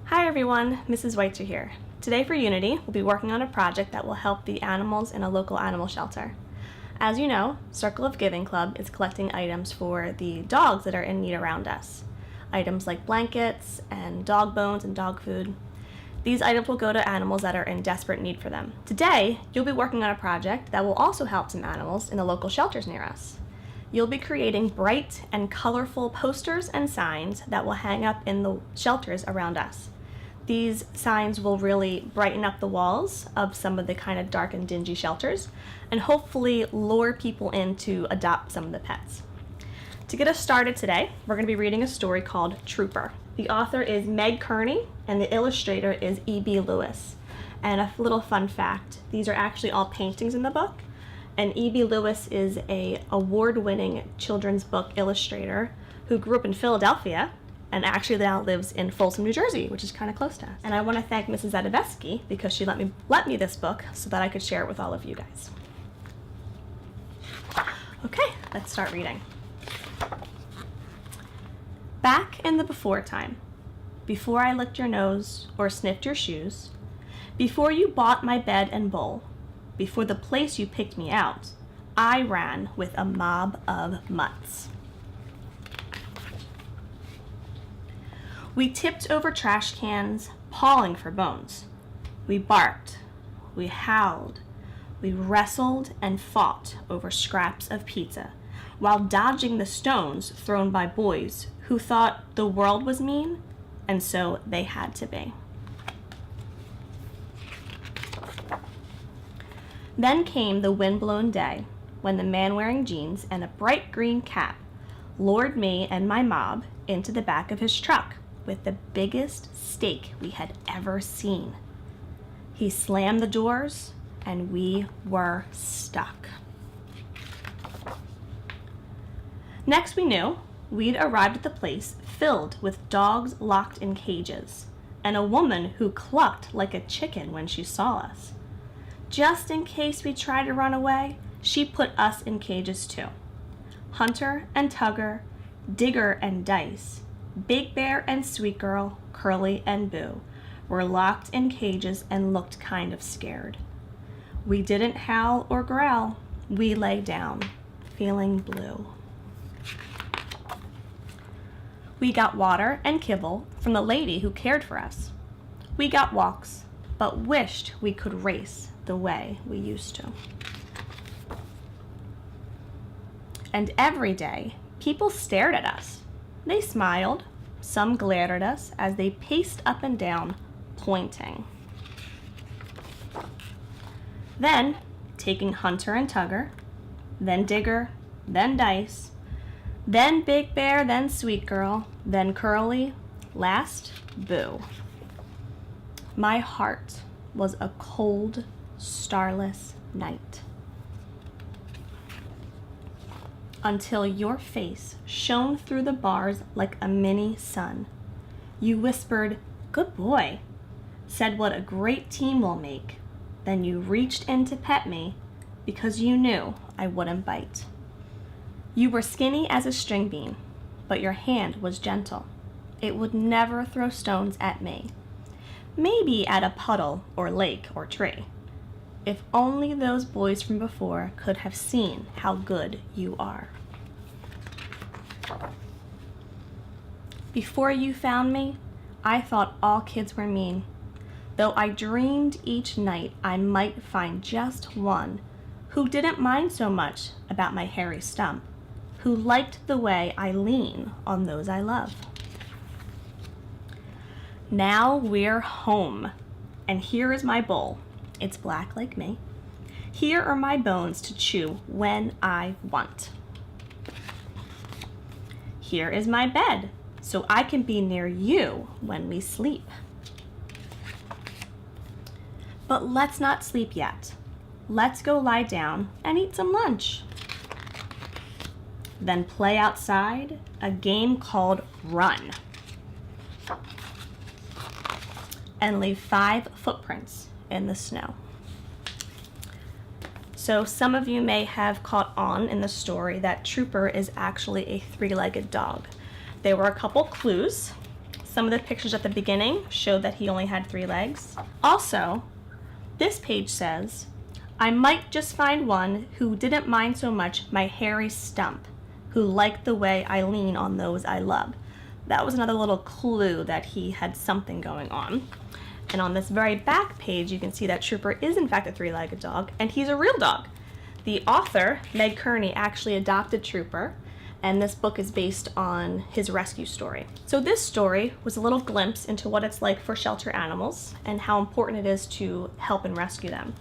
Hi everyone, Mrs. Weitzer here. Today for Unity, we'll be working on a project that will help the animals in a local animal shelter. As you know, Circle of Giving Club is collecting items for the dogs that are in need around us. Items like blankets and dog bones and dog food. These items will go to animals that are in desperate need for them. Today, you'll be working on a project that will also help some animals in the local shelters near us. You'll be creating bright and colorful posters and signs that will hang up in the shelters around us. These signs will really brighten up the walls of some of the kind of dark and dingy shelters and hopefully lure people in to adopt some of the pets. To get us started today, we're going to be reading a story called Trouper. The author is Meg Kearney and the illustrator is E.B. Lewis. And a little fun fact, these are actually all paintings in the book. And E.B. Lewis is an award-winning children's book illustrator who grew up in Philadelphia and actually now lives in Folsom, New Jersey, which is kind of close to us. And I want to thank Mrs. Zadoveski because she let me this book so that I could share it with all of you guys. Okay, let's start reading. Back in the before time, before I licked your nose or sniffed your shoes, before you bought my bed and bowl, before the place you picked me out, I ran with a mob of mutts. We tipped over trash cans, pawing for bones. We barked, we howled, we wrestled and fought over scraps of pizza, while dodging the stones thrown by boys who thought the world was mean, and so they had to be. Then came the windblown day, when the man wearing jeans and a bright green cap lured me and my mob into the back of his truck with the biggest steak we had ever seen. He slammed the doors, and we were stuck. Next we knew, we'd arrived at the place filled with dogs locked in cages, and a woman who clucked like a chicken when she saw us. Just in case we tried to run away, she put us in cages too. Hunter and Tugger, Digger and Dice, Big Bear and Sweet Girl, Curly and Boo were locked in cages and looked kind of scared. We didn't howl or growl. We lay down, feeling blue. We got water and kibble from the lady who cared for us. We got walks, but wished we could race the way we used to. And every day, people stared at us. They smiled, some glared at us as they paced up and down, pointing. Then, taking Hunter and Tugger, then Digger, then Dice, then Big Bear, then Sweet Girl, then Curly, last, Boo. My heart was a cold, starless night. Until your face shone through the bars like a mini sun. You whispered, "Good boy," said what a great team we'll make. Then you reached in to pet me because you knew I wouldn't bite. You were skinny as a string bean, but your hand was gentle. It would never throw stones at me. Maybe at a puddle or lake or tree. If only those boys from before could have seen how good you are. Before you found me, I thought all kids were mean, though I dreamed each night I might find just one who didn't mind so much about my hairy stump, who liked the way I lean on those I love. Now we're home, and here is my bowl. It's black like me. Here are my bones to chew when I want. Here is my bed, so I can be near you when we sleep. But let's not sleep yet. Let's go lie down and eat some lunch. Then play outside a game called Run. And leave 5 footprints in the snow. So some of you may have caught on in the story that Trouper is actually a 3-legged dog. There were a couple clues. Some of the pictures at the beginning showed that he only had 3 legs. Also, this page says, I might just find one who didn't mind so much my hairy stump, who liked the way I lean on those I love. That was another little clue that he had something going on. And on this very back page, you can see that Trouper is in fact a 3-legged dog, and he's a real dog. The author, Meg Kearney, actually adopted Trouper, and this book is based on his rescue story. So this story was a little glimpse into what it's like for shelter animals and how important it is to help and rescue them.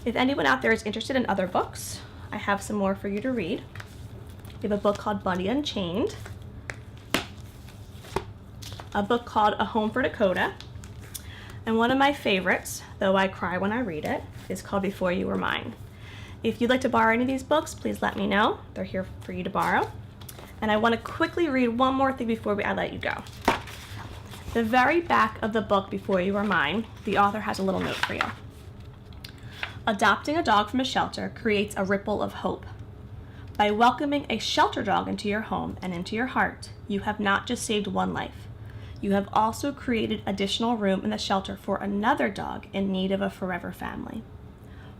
If anyone out there is interested in other books, I have some more for you to read. We have a book called Bunny Unchained, a book called A Home for Dakota, and one of my favorites, though I cry when I read it, is called Before You Were Mine. If you'd like to borrow any of these books, please let me know. They're here for you to borrow. And I want to quickly read one more thing before I let you go. The very back of the book, Before You Were Mine, the author has a little note for you. Adopting a dog from a shelter creates a ripple of hope. By welcoming a shelter dog into your home and into your heart, you have not just saved one life. You have also created additional room in the shelter for another dog in need of a forever family.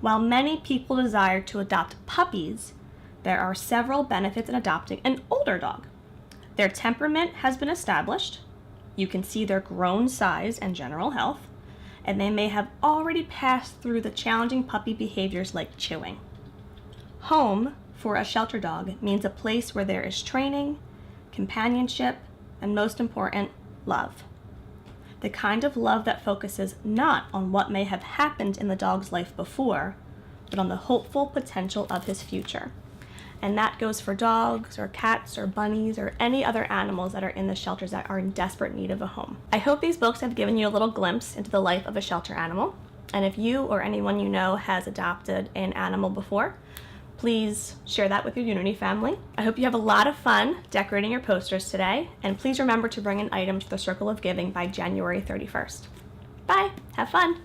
While many people desire to adopt puppies, there are several benefits in adopting an older dog. Their temperament has been established. You can see their grown size and general health, and they may have already passed through the challenging puppy behaviors like chewing. Home for a shelter dog means a place where there is training, companionship, and most important, love. The kind of love that focuses not on what may have happened in the dog's life before, but on the hopeful potential of his future. And that goes for dogs or cats or bunnies or any other animals that are in the shelters that are in desperate need of a home. I hope these books have given you a little glimpse into the life of a shelter animal. And if you or anyone you know has adopted an animal before, please share that with your Unity family. I hope you have a lot of fun decorating your posters today, and please remember to bring in items for the Circle of Giving by January 31st. Bye! Have fun!